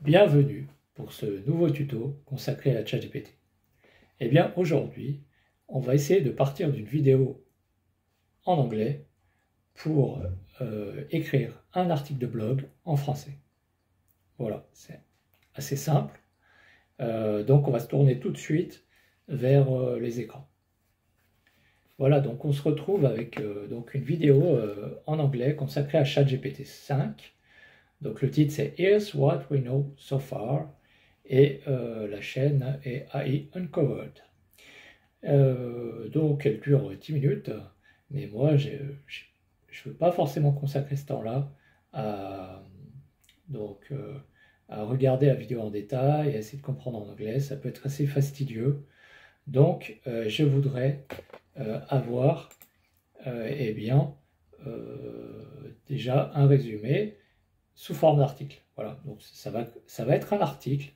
Bienvenue pour ce nouveau tuto consacré à ChatGPT. Eh bien aujourd'hui, on va essayer de partir d'une vidéo en anglais pour écrire un article de blog en français. Voilà, c'est assez simple. Donc on va se tourner tout de suite vers les écrans. Voilà, donc on se retrouve avec donc une vidéo en anglais consacrée à ChatGPT 5. Donc le titre c'est Here's What We Know So Far et la chaîne est AI Uncovered. Donc elle dure 10 minutes, mais moi je ne veux pas forcément consacrer ce temps-là à, à regarder la vidéo en détail et à essayer de comprendre en anglais, ça peut être assez fastidieux. Donc je voudrais avoir eh bien, déjà un résumé sous forme d'article. Voilà, donc ça va être un article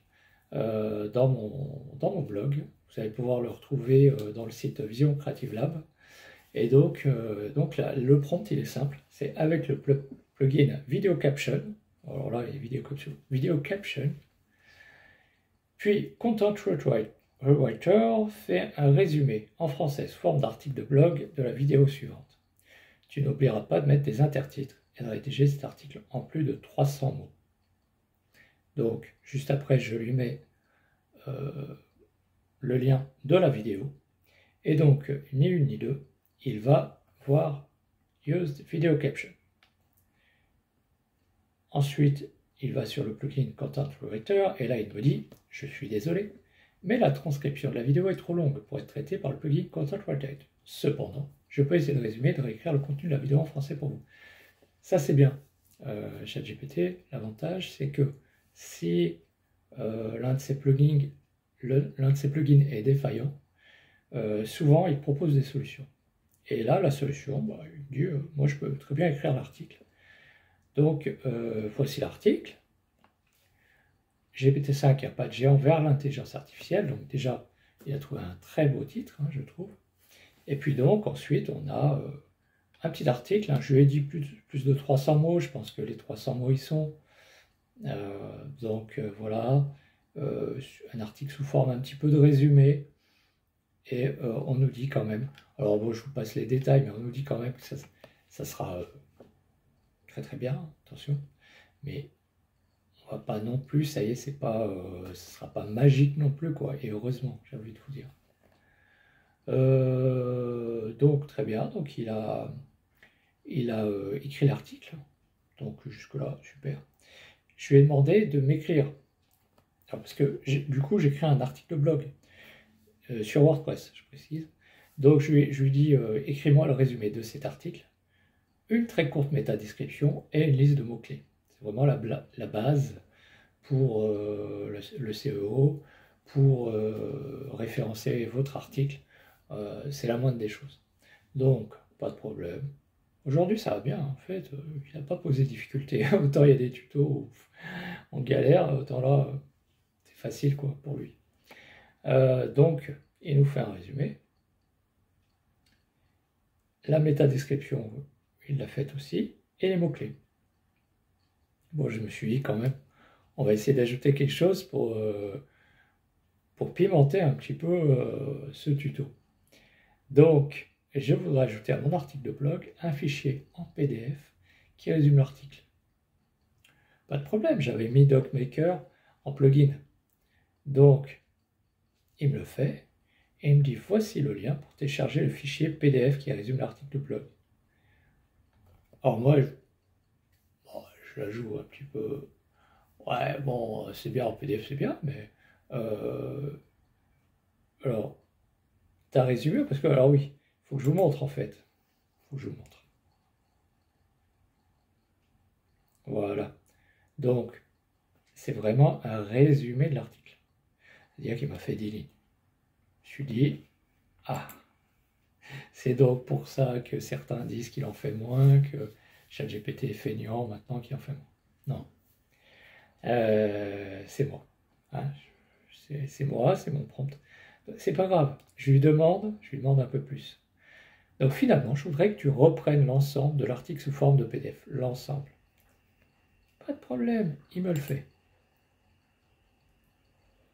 dans mon blog. Vous allez pouvoir le retrouver dans le site Vision Creative Lab. Et donc là, le prompt, il est simple. C'est avec le plugin Video Caption. Alors là, il y a Video Caption. Puis, Content Writer fait un résumé en français sous forme d'article de blog de la vidéo suivante. Tu n'oublieras pas de mettre des intertitres et de rédiger cet article en plus de 300 mots. Donc, juste après, je lui mets le lien de la vidéo. Et donc, ni une ni deux, il va voir Used Video Caption. Ensuite, il va sur le plugin Content Writer et là, il me dit « Je suis désolé, mais la transcription de la vidéo est trop longue pour être traitée par le plugin Content Writer. Cependant, je peux essayer de résumer et de réécrire le contenu de la vidéo en français pour vous. » Ça, c'est bien. ChatGPT, l'avantage, c'est que si l'un de ces plugins est défaillant, souvent il propose des solutions. Et là, la solution, il dit moi je peux très bien écrire l'article. Donc voici l'article. GPT-5 a pas de géant vers l'intelligence artificielle, donc déjà il a trouvé un très beau titre, je trouve. Et puis donc ensuite on a un petit article, je lui ai dit plus de 300 mots, je pense que les 300 mots y sont. Voilà, un article sous forme un petit peu de résumé, et on nous dit quand même, alors bon je vous passe les détails, mais on nous dit quand même que ça sera très très bien, attention, mais on va pas non plus, ça y est, ce sera pas magique non plus, quoi, et heureusement, j'ai envie de vous dire. Donc très bien, donc il a écrit l'article, donc jusque là, super. Je lui ai demandé de m'écrire, parce que du coup j'écris un article de blog sur WordPress, je précise. Donc je lui dis écris-moi le résumé de cet article, une très courte métadescription et une liste de mots-clés. C'est vraiment la base pour le SEO, pour référencer votre article. C'est la moindre des choses. Donc, pas de problème. Aujourd'hui, ça va bien, en fait. Il n'a pas posé de difficulté. Autant il y a des tutos où on galère, autant là, c'est facile, quoi, pour lui. Donc, il nous fait un résumé. La métadescription, il l'a faite aussi. Et les mots-clés. Bon, je me suis dit, quand même, on va essayer d'ajouter quelque chose pour pimenter un petit peu ce tuto. Donc, je voudrais ajouter à mon article de blog un fichier en PDF qui résume l'article. Pas de problème, j'avais mis DocMaker en plugin. Donc, il me le fait et il me dit voici le lien pour télécharger le fichier PDF qui résume l'article de blog. Alors moi, je la joue un petit peu. Ouais, bon, c'est bien en PDF, c'est bien, mais alors, t'as résumé parce que, alors oui, il faut que je vous montre en fait. Il faut que je vous montre. Voilà. Donc, c'est vraiment un résumé de l'article. C'est-à-dire qu'il m'a fait 10 lignes. Je me suis dit, ah, c'est donc pour ça que certains disent qu'il en fait moins, que ChatGPT est feignant maintenant qu'il en fait moins. Non. C'est moi. Hein, c'est moi, c'est mon prompt. C'est pas grave. Je lui demande un peu plus. Donc finalement, je voudrais que tu reprennes l'ensemble de l'article sous forme de PDF. L'ensemble. Pas de problème, il me le fait.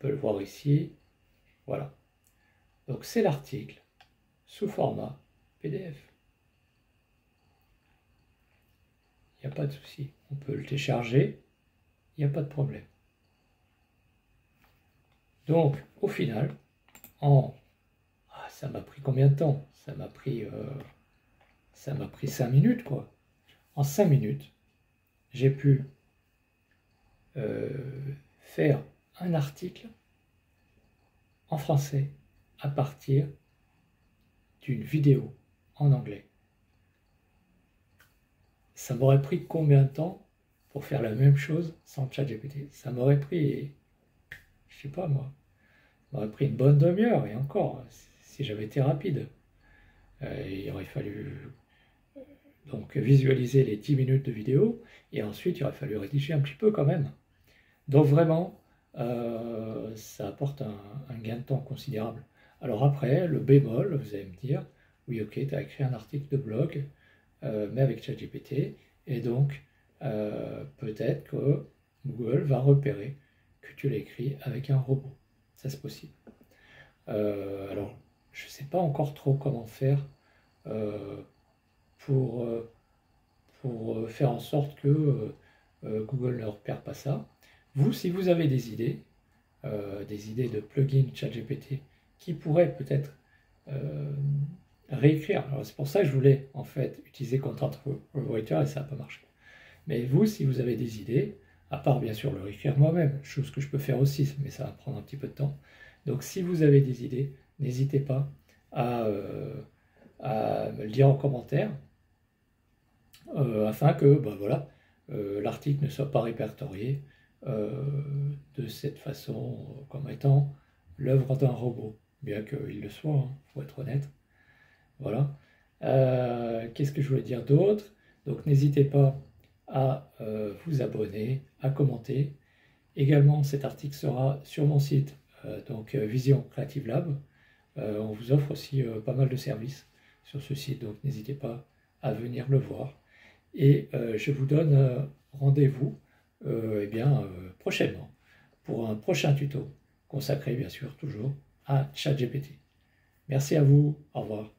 peut le voir ici. Voilà. Donc c'est l'article sous format PDF. Il n'y a pas de souci. On peut le télécharger. Il n'y a pas de problème. Donc, au final, ça m'a pris combien de temps? Ça m'a pris 5 minutes, quoi. En 5 minutes, j'ai pu faire un article en français à partir d'une vidéo en anglais. Ça m'aurait pris combien de temps pour faire la même chose sans ChatGPT? Ça m'aurait pris, je sais pas moi, ça m'aurait pris une bonne demi-heure, et encore, si j'avais été rapide. Il aurait fallu donc visualiser les 10 minutes de vidéo, et ensuite il aurait fallu rédiger un petit peu quand même. Donc vraiment, ça apporte un gain de temps considérable. Alors après, le bémol, vous allez me dire, oui ok, tu as écrit un article de blog, mais avec ChatGPT, et donc peut-être que Google va repérer que tu l'as écrit avec un robot. Ça c'est possible. Alors, je ne sais pas encore trop comment faire pour faire en sorte que Google ne repère pas ça. Vous, si vous avez des idées de plugins ChatGPT qui pourraient peut-être réécrire. Alors c'est pour ça que je voulais en fait utiliser Content Writer et ça n'a pas marché. Mais vous, si vous avez des idées, à part bien sûr le réécrire moi-même, chose que je peux faire aussi, mais ça va prendre un petit peu de temps. Donc si vous avez des idées, n'hésitez pas à me le dire en commentaire, afin que voilà, l'article ne soit pas répertorié de cette façon comme étant l'œuvre d'un robot, bien qu'il le soit, hein, faut être honnête. Voilà. Qu'est-ce que je voulais dire d'autre? Donc n'hésitez pas à vous abonner, à commenter. Également, cet article sera sur mon site, donc Vision Creative Lab. On vous offre aussi pas mal de services sur ce site, donc n'hésitez pas à venir le voir. Et je vous donne rendez-vous prochainement pour un prochain tuto consacré bien sûr toujours à ChatGPT. Merci à vous, au revoir.